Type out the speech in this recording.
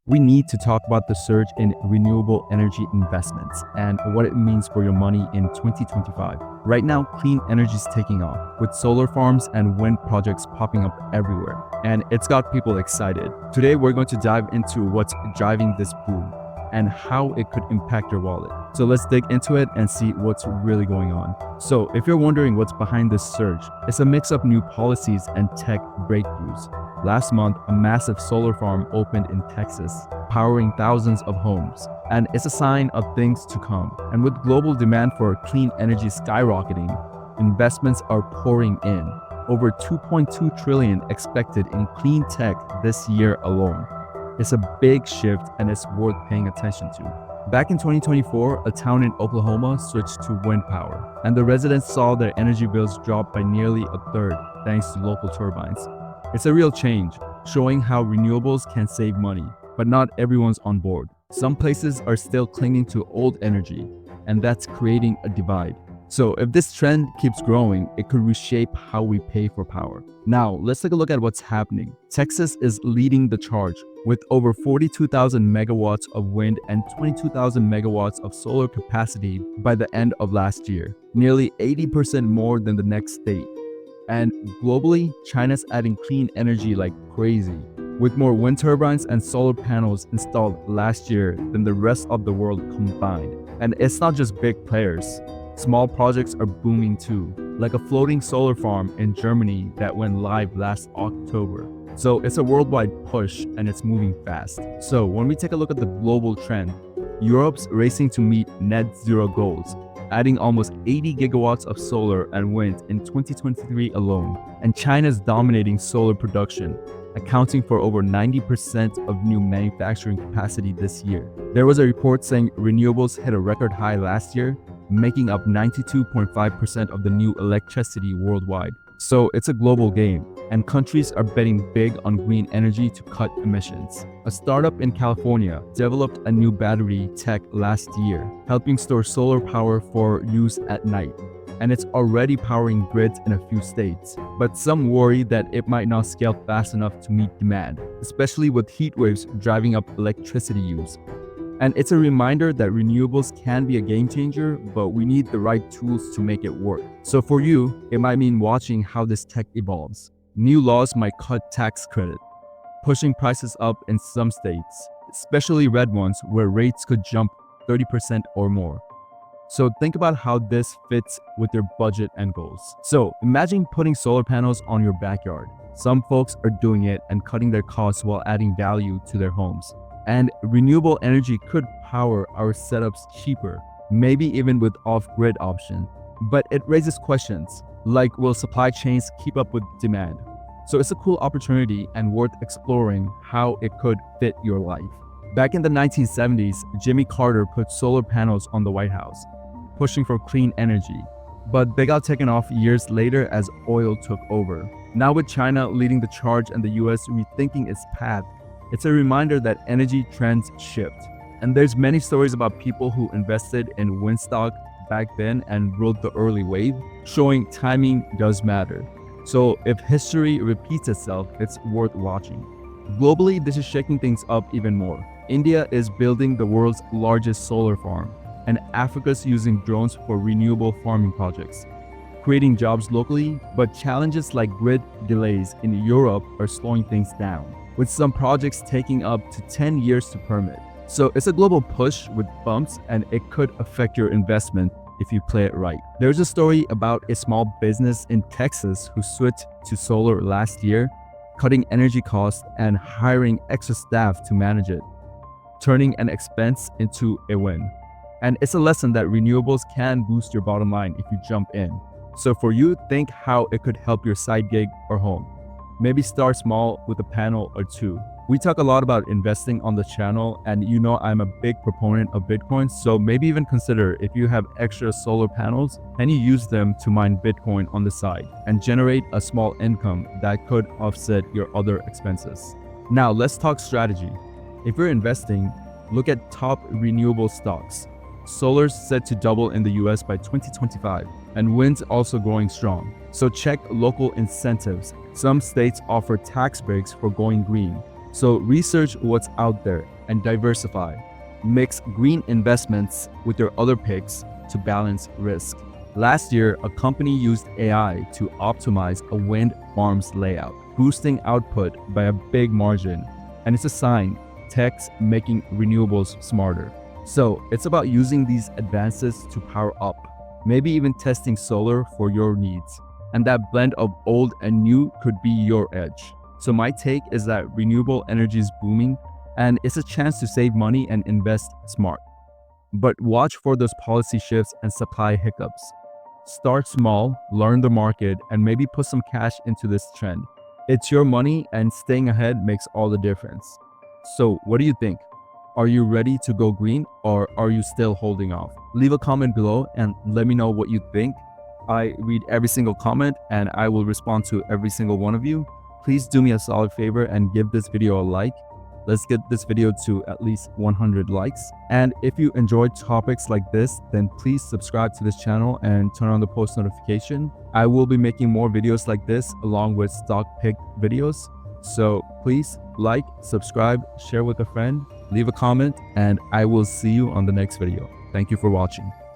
we need to talk about the surge in renewable energy investments and what it means for your money in 2025. Right now, clean energy is taking off, with solar farms and wind projects popping up everywhere, and it's got people excited. Today, we're going to dive into what's driving this boom and how it could impact your wallet. So let's dig into it and see what's really going on. So if you're wondering what's behind this surge, it's a mix of new policies and tech breakthroughs. Last month, a massive solar farm opened in Texas, powering thousands of homes. And it's a sign of things to come. And with global demand for clean energy skyrocketing, investments are pouring in. Over 2.2 trillion expected in clean tech this year alone. It's a big shift and it's worth paying attention to. Back in 2024, a town in Oklahoma switched to wind power, and the residents saw their energy bills drop by nearly a third thanks to local turbines. It's a real change, showing how renewables can save money, but not everyone's on board. Some places are still clinging to old energy, and that's creating a divide. So if this trend keeps growing, it could reshape how we pay for power. Now, let's take a look at what's happening. Texas is leading the charge with over 42,000 megawatts of wind and 22,000 megawatts of solar capacity by the end of last year, nearly 80% more than the next state. And globally, China's adding clean energy like crazy, with more wind turbines and solar panels installed last year than the rest of the world combined. And it's not just big players. Small projects are booming too, like a floating solar farm in Germany that went live last October. So it's a worldwide push and it's moving fast. So when we take a look at the global trend, Europe's racing to meet net zero goals, adding almost 80 gigawatts of solar and wind in 2023 alone. And China's dominating solar production, accounting for over 90% of new manufacturing capacity this year. There was a report saying renewables hit a record high last year, making up 92.5% of the new electricity worldwide. So it's a global game, and countries are betting big on green energy to cut emissions. A startup in California developed a new battery tech last year, helping store solar power for use at night. And it's already powering grids in a few states. But some worry that it might not scale fast enough to meet demand, especially with heat waves driving up electricity use. And it's a reminder that renewables can be a game changer, but we need the right tools to make it work. So for you, it might mean watching how this tech evolves. New laws might cut tax credit, pushing prices up in some states, especially red ones where rates could jump 30% or more. So think about how this fits with your budget and goals. So imagine putting solar panels on your backyard. Some folks are doing it and cutting their costs while adding value to their homes. And renewable energy could power our setups cheaper, maybe even with off-grid option. But it raises questions, like will supply chains keep up with demand? So it's a cool opportunity and worth exploring how it could fit your life. Back in the 1970s, Jimmy Carter put solar panels on the White House, pushing for clean energy. But they got taken off years later as oil took over. Now with China leading the charge and the US rethinking its path, it's a reminder that energy trends shift. And there's many stories about people who invested in wind stock back then and rode the early wave, showing timing does matter. So if history repeats itself, it's worth watching. Globally, this is shaking things up even more. India is building the world's largest solar farm, and Africa's using drones for renewable farming projects, creating jobs locally, but challenges like grid delays in Europe are slowing things down, with some projects taking up to 10 years to permit. So it's a global push with bumps, and it could affect your investment if you play it right. There's a story about a small business in Texas who switched to solar last year, cutting energy costs and hiring extra staff to manage it, turning an expense into a win. And it's a lesson that renewables can boost your bottom line if you jump in. So for you, think how it could help your side gig or home. Maybe start small with a panel or two. We talk a lot about investing on the channel, and you know I'm a big proponent of Bitcoin, so maybe even consider if you have extra solar panels, can you use them to mine Bitcoin on the side and generate a small income that could offset your other expenses. Now let's talk strategy. If you're investing, look at top renewable stocks. Solar's set to double in the US by 2025, and wind's also growing strong. So check local incentives. Some states offer tax breaks for going green. So research what's out there and diversify. Mix green investments with your other picks to balance risk. Last year, a company used AI to optimize a wind farm's layout, boosting output by a big margin. And it's a sign tech's making renewables smarter. So it's about using these advances to power up, maybe even testing solar for your needs. And that blend of old and new could be your edge. So my take is that renewable energy is booming and it's a chance to save money and invest smart. But watch for those policy shifts and supply hiccups. Start small, learn the market, and maybe put some cash into this trend. It's your money and staying ahead makes all the difference. So what do you think? Are you ready to go green or are you still holding off? Leave a comment below and let me know what you think. I read every single comment and I will respond to every single one of you. Please do me a solid favor and give this video a like. Let's get this video to at least 100 likes. And if you enjoyed topics like this, then please subscribe to this channel and turn on the post notification. I will be making more videos like this along with stock pick videos. So please like, subscribe, share with a friend, leave a comment, and I will see you on the next video. Thank you for watching.